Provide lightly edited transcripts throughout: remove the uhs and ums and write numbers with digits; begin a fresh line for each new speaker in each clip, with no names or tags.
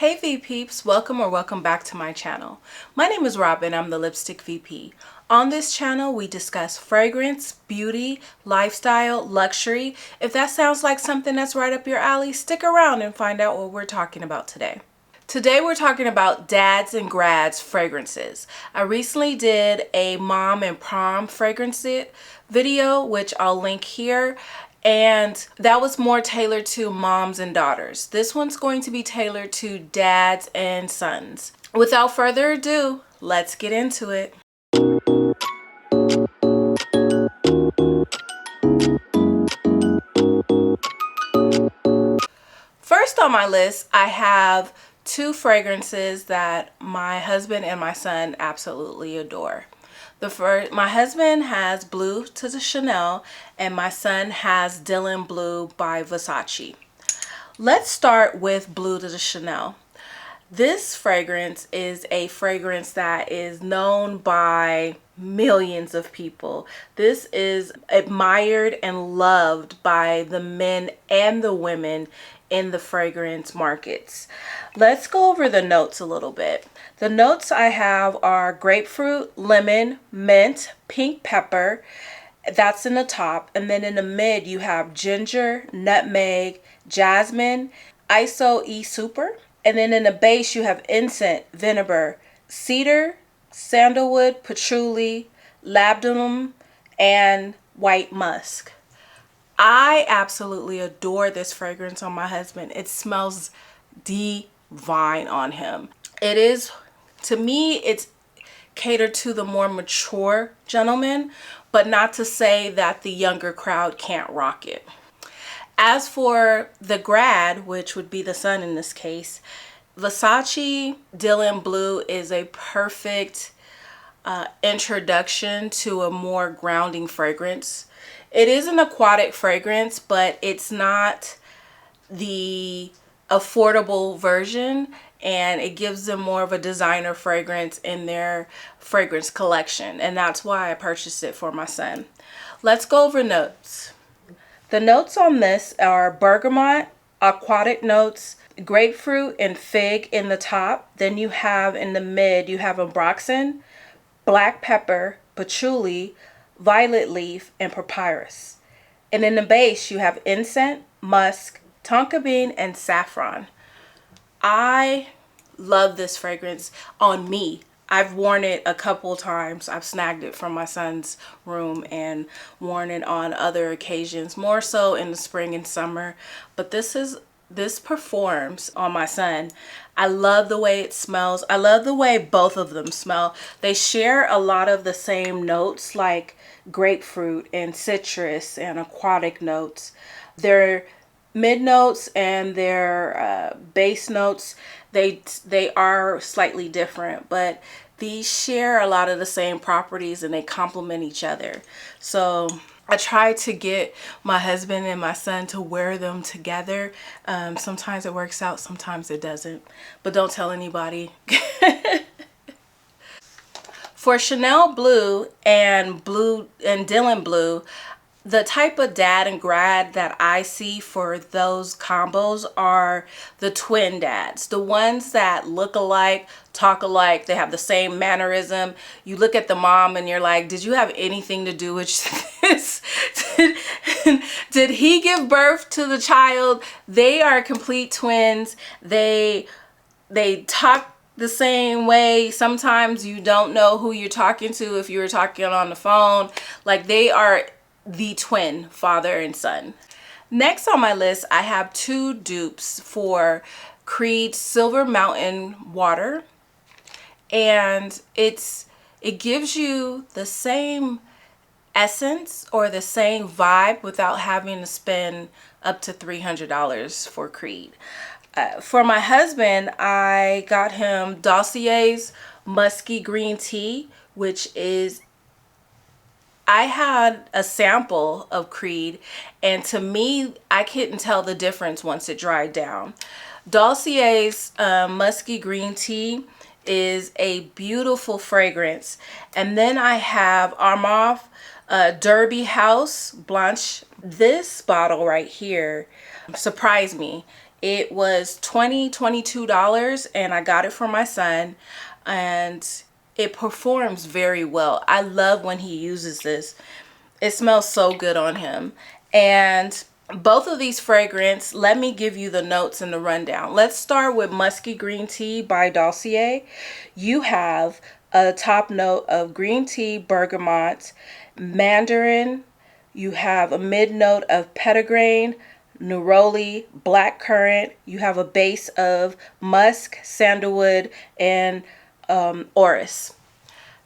Hey Vpeepz, welcome back to my channel. My name is Robin, I'm the Lipstick VP. On this channel we discuss fragrance, beauty, lifestyle, luxury. If that sounds like something that's right up your alley, stick around and find out what we're talking about today. Today we're talking about dads and grads fragrances. I recently did a mom and prom fragrance video, which I'll link here. And that was more tailored to moms and daughters. This one's going to be tailored to dads and sons. Without further ado, let's get into it. First on my list, I have two fragrances that my husband and my son absolutely adore. My husband has Blue to the Chanel and my son has Dylan Blue by Versace. Let's start with Blue to the Chanel. This fragrance is a fragrance that is known by millions of people. This is admired and loved by the men and the women in the fragrance markets. Let's go over the notes a little bit. The notes I have are grapefruit, lemon, mint, pink pepper. That's in the top. And then in the mid, you have ginger, nutmeg, jasmine, iso e super. And then in the base, you have incense, vinegar, cedar, sandalwood, patchouli, labdanum, and white musk. I absolutely adore this fragrance on my husband. It smells divine on him. It is, to me, it's catered to the more mature gentleman, but not to say that the younger crowd can't rock it. As for the grad, which would be the son in this case, Versace Dylan Blue is a perfect introduction to a more grounding fragrance. It is an aquatic fragrance, but it's not the affordable version, and it gives them more of a designer fragrance in their fragrance collection, and that's why I purchased it for my son. Let's go over notes. The notes on this are bergamot, aquatic notes, grapefruit and fig in the top. Then you have in the mid, you have ambroxan, black pepper, patchouli, violet leaf, and papyrus. And in the base, you have incense, musk, tonka bean, and saffron. I love this fragrance on me. I've worn it a couple times. I've snagged it from my son's room and worn it on other occasions, more so in the spring and summer. But this performs on my son. I love the way it smells. I love the way both of them smell. They share a lot of the same notes like grapefruit and citrus and aquatic notes. Their mid notes and their base notes, they are slightly different, but these share a lot of the same properties and they complement each other. So I try to get my husband and my son to wear them together. Sometimes it works out, sometimes it doesn't, but don't tell anybody. For Chanel Blue and Dylan Blue, the type of dad and grad that I see for those combos are the twin dads. The ones that look alike, talk alike, they have the same mannerism. You look at the mom and you're like, did you have anything to do with this? Did he give birth to the child? They are complete twins. They talk the same way. Sometimes you don't know who you're talking to if you were talking on the phone. Like, they are the twin, father and son. Next on my list, I have two dupes for Creed Silver Mountain Water, and it gives you the same essence or the same vibe without having to spend up to $300 for Creed. For my husband, I got him Dossier's Musky Green Tea, which is, I had a sample of Creed, and to me, I couldn't tell the difference once it dried down. Dossier's Musky Green Tea is a beautiful fragrance. And then I have Armand Derby House Blanche. This bottle right here surprised me. It was $22 and I got it for my son, and it performs very well. I love when he uses this. It smells so good on him. And both of these fragrances, let me give you the notes and the rundown. Let's start with Musky Green Tea by Dossier. You have a top note of green tea, bergamot, mandarin. You have a mid note of petitgrain, neroli, blackcurrant. You have a base of musk, sandalwood, and orris.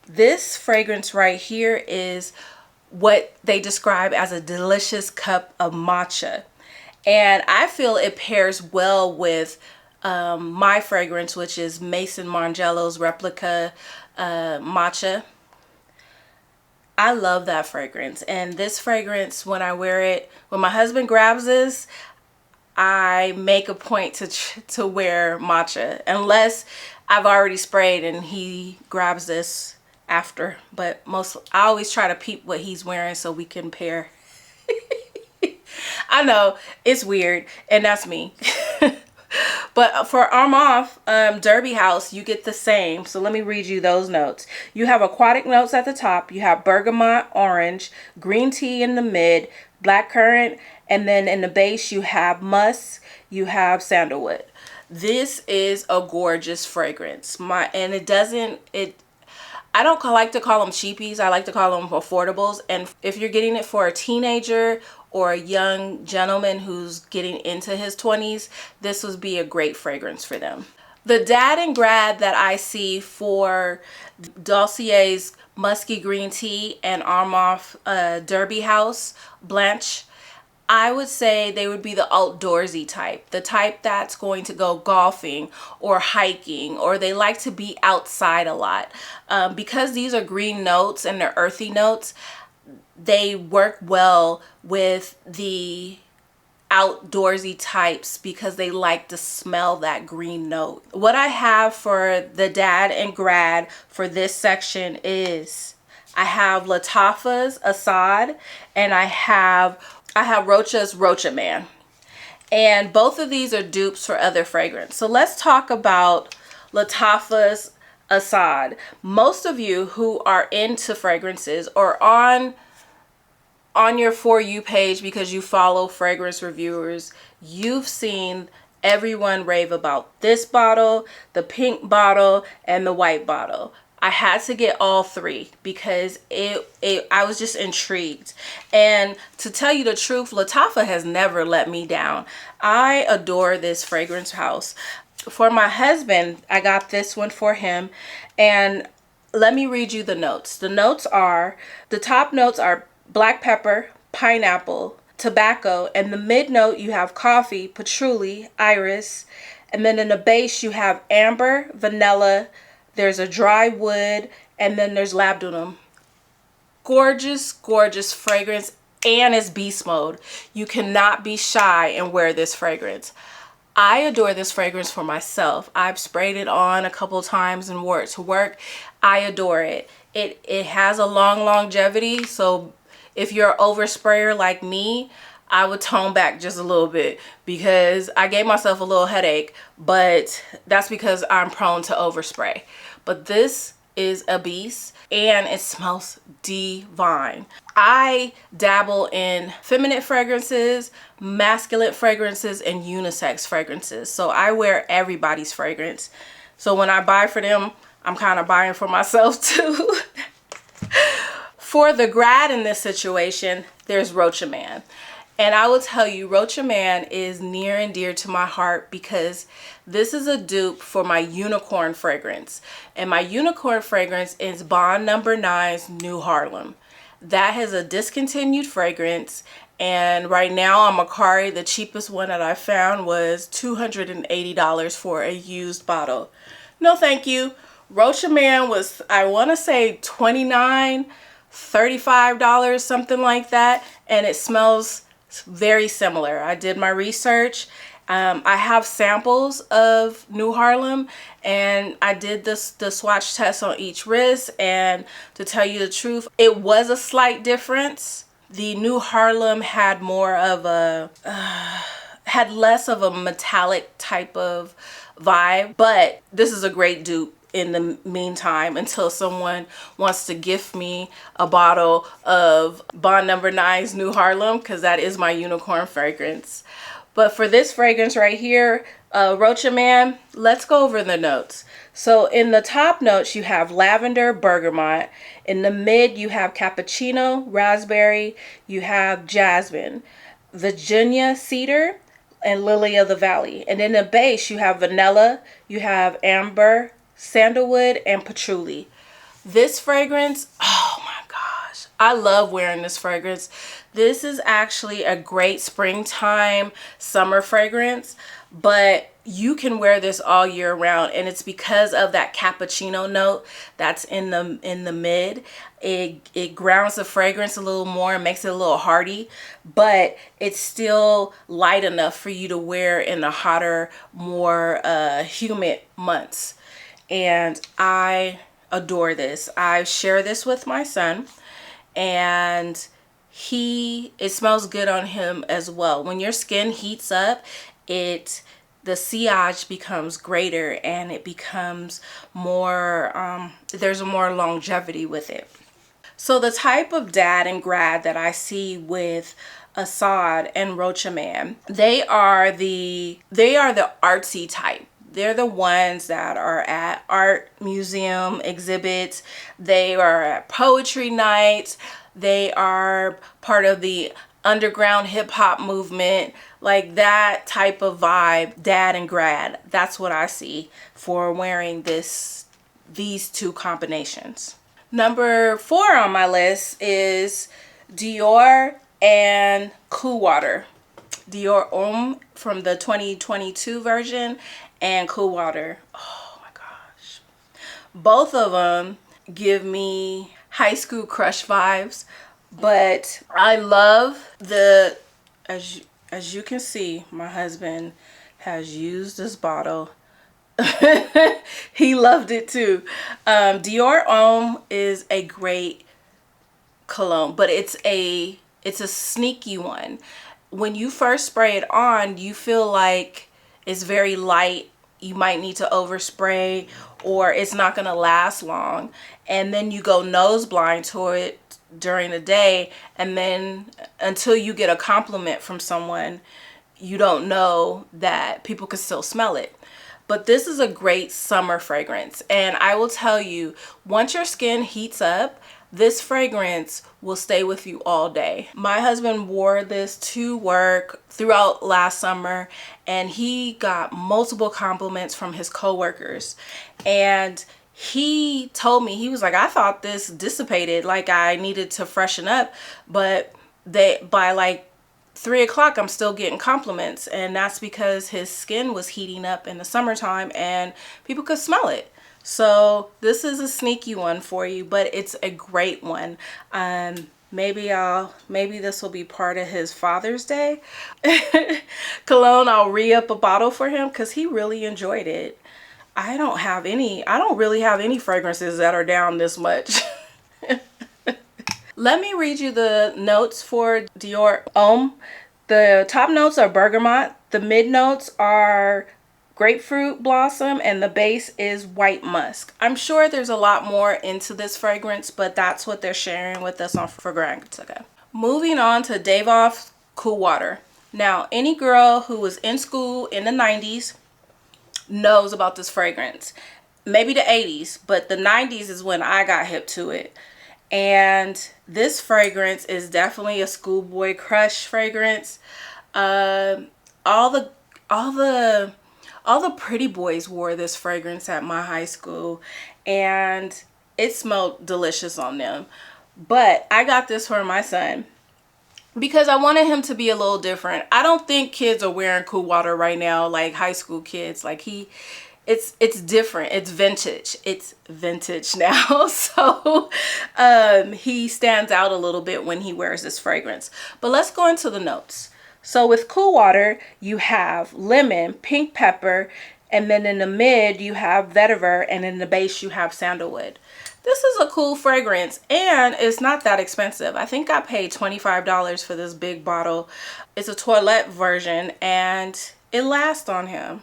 This fragrance right here is what they describe as a delicious cup of matcha. And I feel it pairs well with my fragrance, which is Mason Margiela's Replica Matcha. I love that fragrance. And this fragrance, when I wear it, when my husband grabs this, I make a point to wear matcha, unless I've already sprayed and he grabs this after. But I always try to peep what he's wearing so we can pair. I know it's weird, and that's me. But for Armand Derby House, you get the same. So let me read you those notes. You have aquatic notes at the top. You have bergamot, orange, green tea in the mid, blackcurrant, and then in the base you have musk, you have sandalwood. This is a gorgeous fragrance. I don't like to call them cheapies. I like to call them affordables. And if you're getting it for a teenager or a young gentleman who's getting into his 20s, this would be a great fragrance for them. The Dad and Grad that I see for Dossier's Musky Green Tea and Armand Derby House Blanche, I would say they would be the outdoorsy type, the type that's going to go golfing or hiking, or they like to be outside a lot. Because these are green notes and they're earthy notes, they work well with the outdoorsy types because they like to smell that green note. What I have for the Dad and Grad for this section is I have Lattafa's Assad and I have Rocha's Rocha Man. And both of these are dupes for other fragrance. So let's talk about Lattafa's Assad. Most of you who are into fragrances or on your For You page, because you follow fragrance reviewers, you've seen everyone rave about this bottle, the pink bottle, and the white bottle. I had to get all three because I was just intrigued. And to tell you the truth, Lattafa has never let me down. I adore this fragrance house. For my husband, I got this one for him. And let me read you the notes. The top notes are black pepper, pineapple, tobacco, and the mid note you have coffee, patchouli, iris, and then in the base you have amber, vanilla, there's a dry wood, and then there's labdanum. Gorgeous, gorgeous fragrance, and it's beast mode. You cannot be shy and wear this fragrance. I adore this fragrance for myself. I've sprayed it on a couple times and wore it to work. I adore it. It has a long longevity, so if you're an oversprayer like me, I would tone back just a little bit because I gave myself a little headache, but that's because I'm prone to overspray. But this is a beast and it smells divine. I dabble in feminine fragrances, masculine fragrances, and unisex fragrances. So I wear everybody's fragrance. So when I buy for them, I'm kind of buying for myself too. For the grad in this situation, there's Rocha Man. And I will tell you, Rocha Man is near and dear to my heart because this is a dupe for my unicorn fragrance. And my unicorn fragrance is Bond No. 9's New Harlem. That has a discontinued fragrance. And right now on Mercari, the cheapest one that I found was $280 for a used bottle. No, thank you. Rocha Man was, I want to say $29, $35, something like that. And it smells very similar. I did my research. I have samples of New Harlem and I did the swatch test on each wrist, and to tell you the truth, it was a slight difference. The New Harlem had more of a had less of a metallic type of vibe, but this is a great dupe in the meantime until someone wants to gift me a bottle of Bond Number 9's New Harlem, because that is my unicorn fragrance. But for this fragrance right here, Rocha Man, let's go over the notes. So in the top notes, you have lavender, bergamot. In the mid, you have cappuccino, raspberry. You have jasmine, Virginia cedar, and lily of the valley. And in the base, you have vanilla, you have amber, sandalwood, and patchouli. This fragrance, oh my gosh, I love wearing this fragrance. This is actually a great springtime summer fragrance, but you can wear this all year round, and it's because of that cappuccino note that's in the mid. It grounds the fragrance a little more and makes it a little hearty, but it's still light enough for you to wear in the hotter, more humid months. And I adore this. I share this with my son, and it smells good on him as well. When your skin heats up, the sillage becomes greater, and it becomes more, there's more longevity with it. So the type of dad and grad that I see with Assad and Rocha Man, they are the artsy type. They're the ones that are at art museum exhibits. They are at poetry nights. They are part of the underground hip hop movement, like that type of vibe. Dad and grad, that's what I see for wearing these two combinations. Number 4 on my list is Dior and Cool Water. Dior Homme from the 2022 version and Cool Water. Oh my gosh. Both of them give me high school crush vibes, but I love as you can see, my husband has used this bottle. He loved it too. Dior Homme is a great cologne, but it's a sneaky one. When you first spray it on, you feel like it's very light. You might need to overspray, or it's not going to last long. And then you go nose blind to it during the day, and then until you get a compliment from someone, you don't know that people can still smell it. But this is a great summer fragrance, and I will tell you, once your skin heats up, this fragrance will stay with you all day. My husband wore this to work throughout last summer, and he got multiple compliments from his coworkers. And he told me, he was like, I thought this dissipated, like I needed to freshen up, but by like 3 o'clock, I'm still getting compliments. And that's because his skin was heating up in the summertime and people could smell it. So this is a sneaky one for you, but it's a great one. Maybe this will be part of his Father's Day cologne. I'll re-up a bottle for him because he really enjoyed it. I don't really have any fragrances that are down this much. Let me read you the notes for Dior Homme. The top notes are bergamot. The mid notes are grapefruit blossom, and the base is white musk. I'm sure there's a lot more into this fragrance, but that's what they're sharing with us on Fragrantica. Moving on to Davidoff Cool Water. Now, any girl who was in school in the 90s knows about this fragrance. Maybe the 80s, but the 90s is when I got hip to it. And this fragrance is definitely a schoolboy crush fragrance. All the pretty boys wore this fragrance at my high school, and it smelled delicious on them. But I got this for my son because I wanted him to be a little different. I don't think kids are wearing Cool Water right now, like high school kids. Like it's different. It's vintage. It's vintage now. So he stands out a little bit when he wears this fragrance. But let's go into the notes. So with Cool Water, you have lemon, pink pepper, and then in the mid, you have vetiver, and in the base, you have sandalwood. this is a cool fragrance, and it's not that expensive. I think I paid $25 for this big bottle. It's a toilette version, and it lasts on him.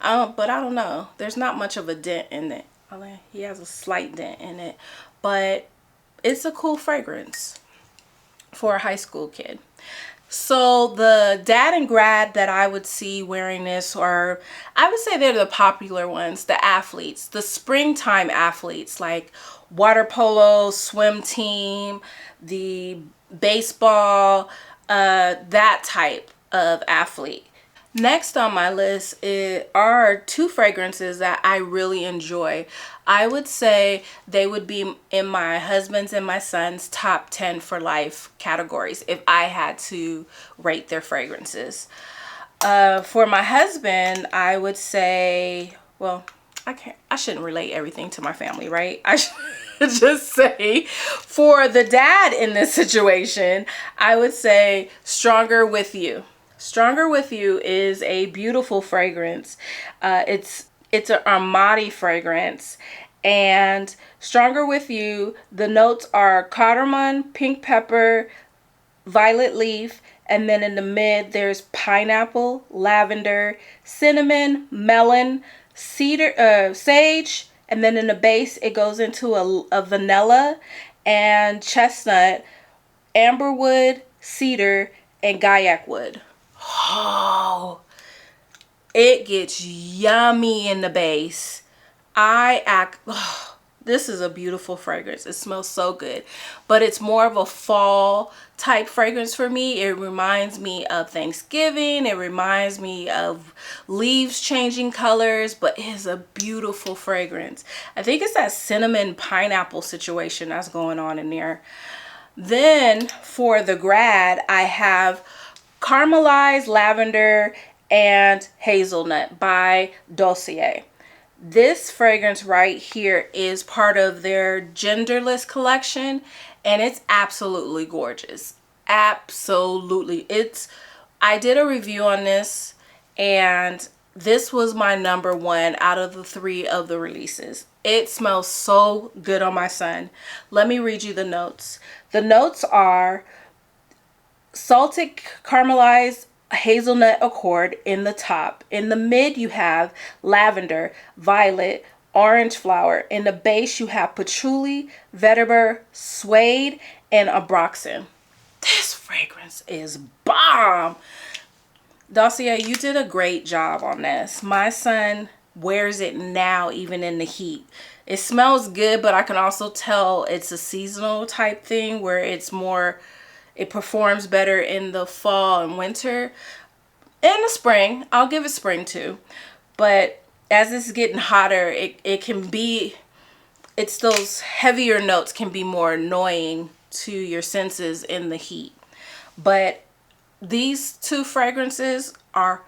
But I don't know. There's not much of a dent in it. He has a slight dent in it, but it's a cool fragrance for a high school kid. So the dad and grad that I would see wearing this, or I would say they're the popular ones, the athletes, the springtime athletes, like water polo, swim team, the baseball, that type of athlete. Next on my list are two fragrances that I really enjoy. I would say they would be in my husband's and my son's top 10 for life categories if I had to rate their fragrances. For my husband, I would say, well, I shouldn't relate everything to my family, right? I should just say for the dad in this situation, I would say Stronger With You. Stronger With You is a beautiful fragrance. It's an Armani fragrance. And Stronger With You, the notes are cardamom, pink pepper, violet leaf, and then in the mid there's pineapple, lavender, cinnamon, melon, cedar, sage, and then in the base it goes into a vanilla and chestnut, amberwood, cedar, and gaiac wood. Oh, it gets yummy in the base. This is a beautiful fragrance. It smells so good, but it's more of a fall type fragrance for me. It reminds me of Thanksgiving. It reminds me of leaves changing colors, but it is a beautiful fragrance. I think it's that cinnamon pineapple situation that's going on in there. Then for the grad, I have Caramelized Lavender and Hazelnut by Dossier. This fragrance right here is part of their genderless collection, and it's absolutely gorgeous. Absolutely. I did a review on this, and this was my number one out of the 3 of the releases. It smells so good on my son. Let me read you the notes. The notes are salted caramelized hazelnut accord in the top. In the mid you have lavender, violet, orange flower. In the base you have patchouli, vetiver, suede, and abroxan. This fragrance is bomb. Dossier, you did a great job on this. My son wears it now, even in the heat. It smells good, but I can also tell it's a seasonal type thing where it performs better in the fall and winter. In the spring, I'll give it spring too. But as it's getting hotter, it's those heavier notes can be more annoying to your senses in the heat. But these two fragrances are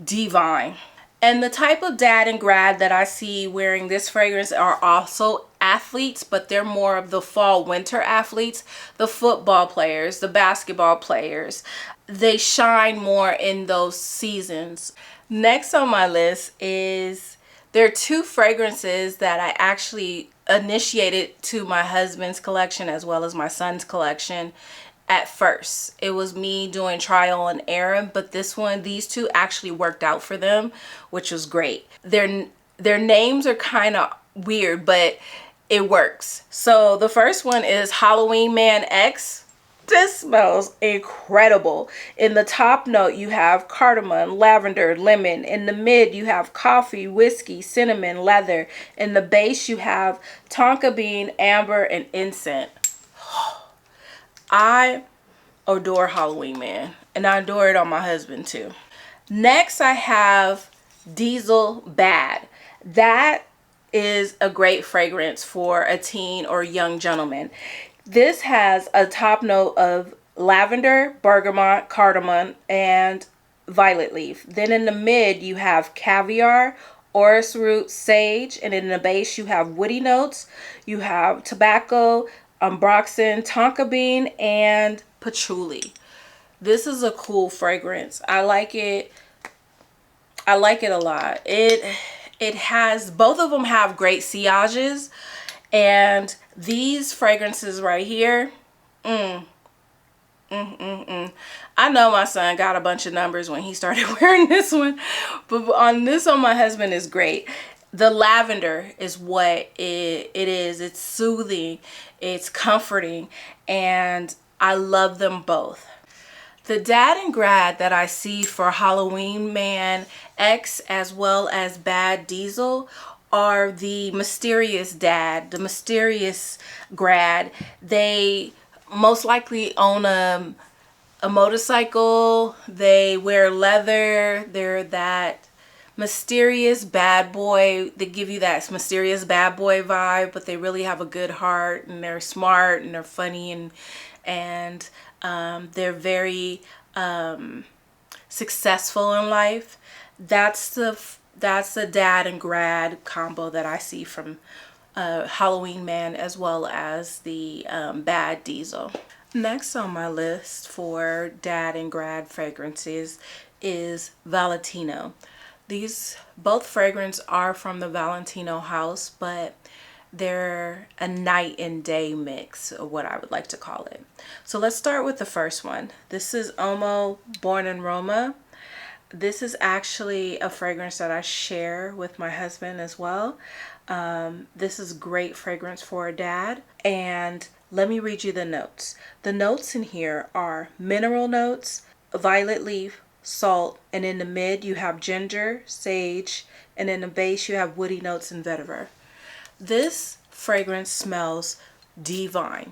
divine. And the type of dad and grad that I see wearing this fragrance are also athletes, but they're more of the fall winter athletes, the football players, the basketball players. They shine more in those seasons. Next on my list there are 2 fragrances that I actually initiated to my husband's collection as well as my son's collection. At first, it was me doing trial and error, but these 2 actually worked out for them, which was great. Their names are kind of weird, but it works. So the first one is Halloween Man X. This smells incredible. In the top note, you have cardamom, lavender, lemon. In the mid, you have coffee, whiskey, cinnamon, leather. In the base, you have tonka bean, amber, and incense. I adore Halloween Man, and I adore it on my husband too. Next, I have Diesel Bad. That is a great fragrance for a teen or young gentleman. This has a top note of lavender, bergamot, cardamom, and violet leaf. Then in the mid, you have caviar, orris root, sage, and in the base, you have woody notes. You have tobacco, ambroxan, tonka bean, and patchouli. This is a cool fragrance. I like it. A lot. It has, both of them have great sillages, And these fragrances right here, I know my son got a bunch of numbers when he started wearing this one, but on this one, my husband is great. The lavender is what it is. It's soothing, it's comforting, and I love them both. The Dad and Grad that I see for Halloween Man X as well as Bad Diesel are the Mysterious Dad, the Mysterious Grad. They most likely own a motorcycle. They wear leather. They're that mysterious bad boy. They give you that mysterious bad boy vibe, but they really have a good heart, and they're smart and they're funny, and they're very successful in life. That's the Dad and Grad combo that I see from Halloween Man as well as the Bad Diesel. Next on my list for Dad and Grad fragrances is Valentino. These both fragrances are from the Valentino house, but they're a night and day mix, or what I would like to call it. So let's start with the first one. This is Omo Born in Roma. This is actually a fragrance that I share with my husband as well. This is great fragrance for a dad. And let me read you the notes. The notes in here are mineral notes, violet leaf, salt, and in the mid you have ginger, sage, and in the base you have woody notes and vetiver. This fragrance smells divine.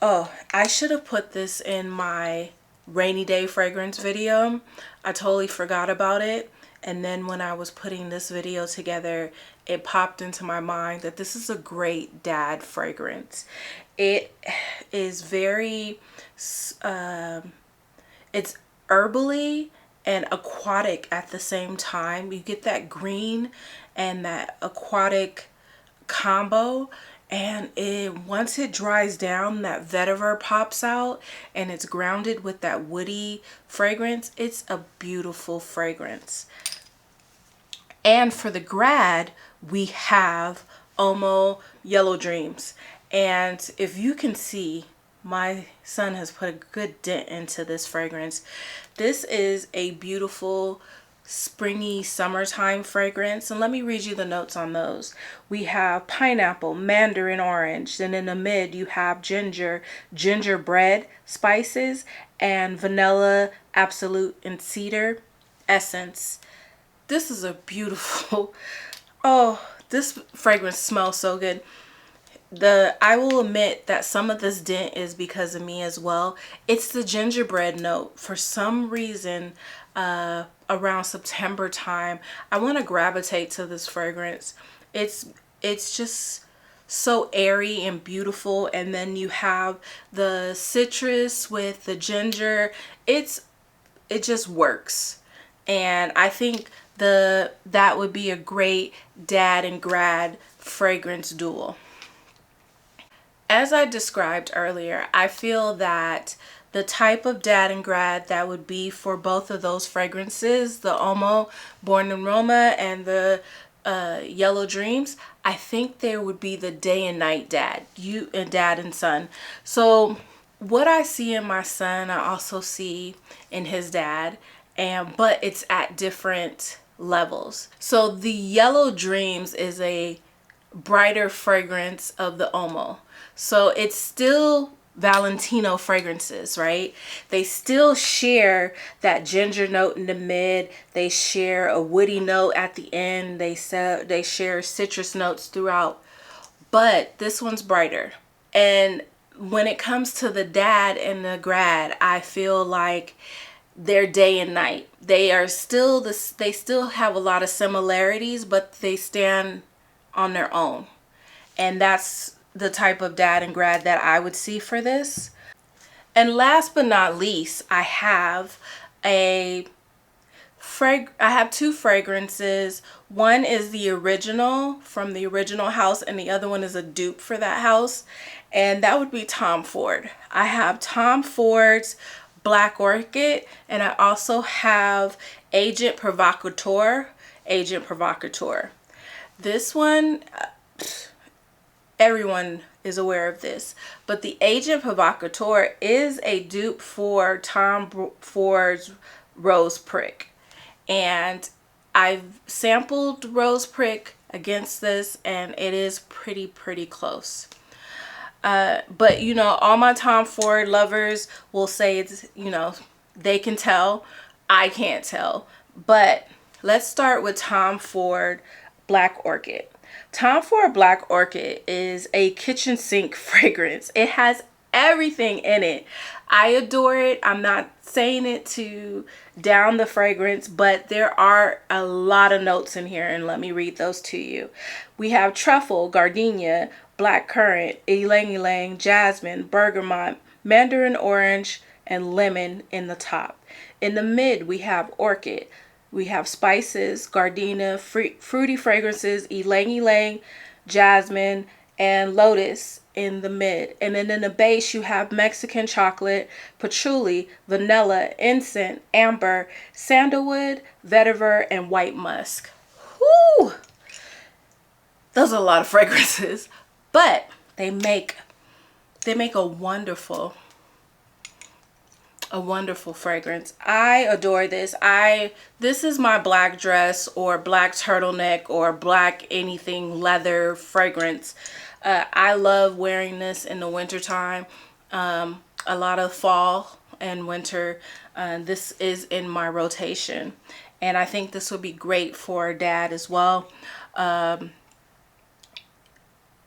Oh, I should have put this in my rainy day fragrance video. I totally forgot about it. And then when I was putting this video together, it popped into my mind that this is a great dad fragrance. It is very, it's herbally and aquatic at the same time. You get that green and that aquatic combo, and once it dries down, that vetiver pops out and it's grounded with that woody fragrance. It's a beautiful fragrance. And for the Grad, we have Omo Yellow Dreams. And if you can see, my son has put a good dent into this fragrance. This is a beautiful springy summertime fragrance, and let me read you the notes on those. We have pineapple, mandarin orange, and in the mid you have gingerbread spices, and vanilla, absolute, and cedar essence. This is a beautiful, oh, this fragrance smells so good. I will admit that some of this dent is because of me as well. It's the gingerbread note. For some reason, around September time, I want to gravitate to this fragrance. It's just so airy and beautiful, and then you have the citrus with the ginger. It just works, and I think that would be a great Dad and Grad fragrance duel. As I described earlier, I feel that the type of Dad and Grad that would be for both of those fragrances, the Omo Born in Roma and the Yellow Dreams, I think there would be the day and night dad, you and dad and son. So what I see in my son, I also see in his dad, but it's at different levels. So the Yellow Dreams is a brighter fragrance of the Omo. So it's still Valentino fragrances, right? They still share that ginger note in the mid. They share a woody note at the end. They share citrus notes throughout. But this one's brighter. And when it comes to the Dad and the Grad, I feel like they're day and night. They still have a lot of similarities, but they stand on their own. And that's the type of Dad and Grad that I would see for this. And last but not least, I have two fragrances. One is the original from the original house, and the other one is a dupe for that house, and that would be Tom Ford. I have Tom Ford's Black Orchid, and I also have Agent Provocateur. This one, everyone is aware of this, but the Agent Provocateur is a dupe for Tom Ford's Rose Prick. And I've sampled Rose Prick against this, and it is pretty close. But you know, all my Tom Ford lovers will say it's, you know, they can tell. I can't tell. But let's start with Tom Ford Black Orchid. Tom Ford Black Orchid is a kitchen sink fragrance. It has everything in it. I adore it. I'm not saying it to down the fragrance, but there are a lot of notes in here, and let me read those to you. We have truffle, gardenia, black currant, ylang ylang, jasmine, bergamot, mandarin orange, and lemon in the top. In the mid, we have orchid. We have spices, gardenia, fruity fragrances, ylang ylang, jasmine, and lotus in the mid. And then in the base, you have Mexican chocolate, patchouli, vanilla, incense, amber, sandalwood, vetiver, and white musk. Whoo! Those are a lot of fragrances, but they make a wonderful fragrance. I adore this. This is my black dress or black turtleneck or black anything leather fragrance. I love wearing this in the wintertime. A lot of fall and winter. This is in my rotation, and I think this would be great for dad as well.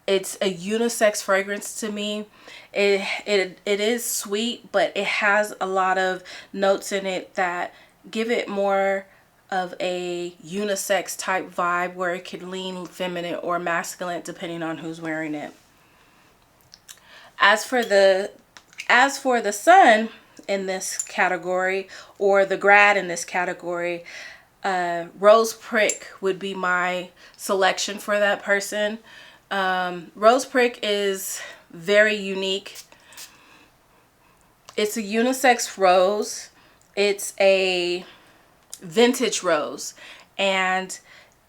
It's a unisex fragrance to me. It is sweet, but it has a lot of notes in it that give it more of a unisex type vibe, where it could lean feminine or masculine depending on who's wearing it. As for the son in this category, or the grad in this category, Rose Prick would be my selection for that person. Rose Prick is very unique. It's a unisex rose. It's a vintage rose, and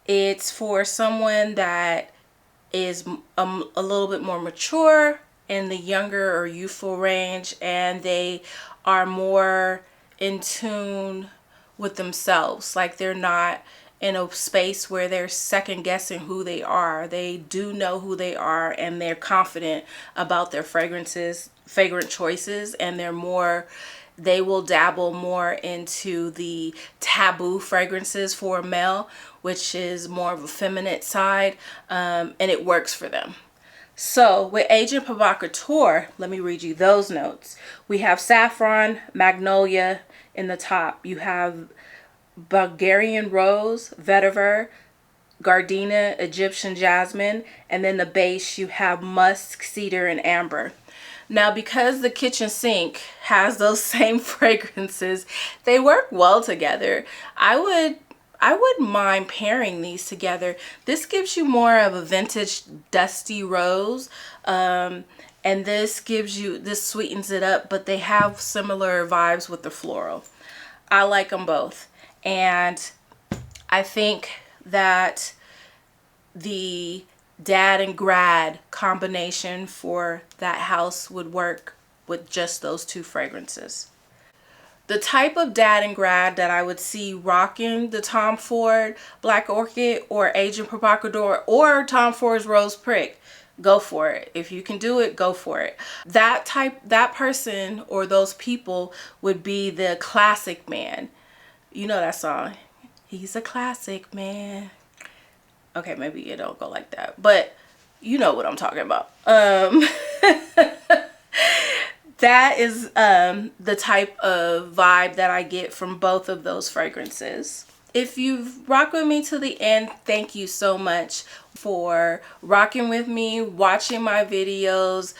it's for someone that is a little bit more mature in the younger or youthful range, and they are more in tune with themselves. Like, they're not in a space where they're second guessing who they are. They do know who they are, and they're confident about their fragrant choices, and they will dabble more into the taboo fragrances for a male, which is more of a feminine side, and it works for them. So with Agent Provocateur, let me read you those notes. We have saffron, magnolia in the top. You have Bulgarian rose, vetiver, gardenia, Egyptian jasmine, and then the base you have musk, cedar, and amber. Now, because the kitchen sink has those same fragrances, they work well together. I wouldn't mind pairing these together. This gives you more of a vintage dusty rose, and this sweetens it up, but they have similar vibes with the floral. I like them both, and I think that the Dad and Grad combination for that house would work with just those two fragrances. The type of Dad and Grad that I would see rocking the Tom Ford Black Orchid or Agent Provocateur or Tom Ford's Rose Prick, go for it. If you can do it, go for it. That person or those people would be the classic man. You know that song, he's a classic man. Okay, maybe it don't go like that, but you know what I'm talking about. That is the type of vibe that I get from both of those fragrances. If you've rocked with me to the end, thank you so much for rocking with me, watching my videos,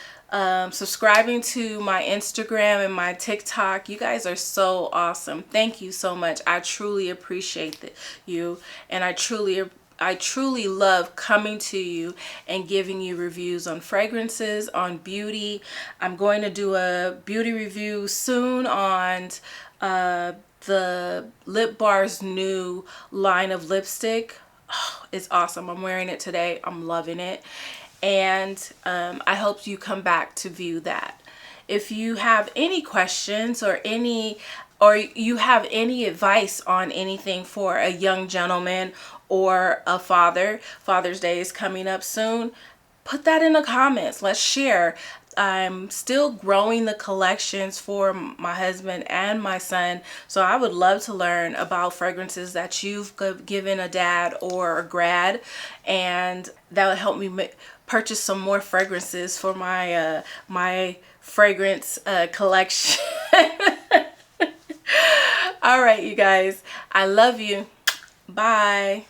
subscribing to my Instagram and my TikTok. You guys are so awesome. Thank you so much. I truly appreciate you, and I truly love coming to you and giving you reviews on fragrances, on beauty. I'm going to do a beauty review soon on the Lip Bar's new line of lipstick. It's awesome. I'm wearing it today. I'm loving it. And I hope you come back to view that. If you have any questions or you have any advice on anything for a young gentleman or a father, Father's Day is coming up soon, put that in the comments. Let's share. I'm still growing the collections for my husband and my son, so I would love to learn about fragrances that you've given a dad or a grad, and that would help me purchase some more fragrances for my my fragrance collection. All right, you guys, I love you. Bye.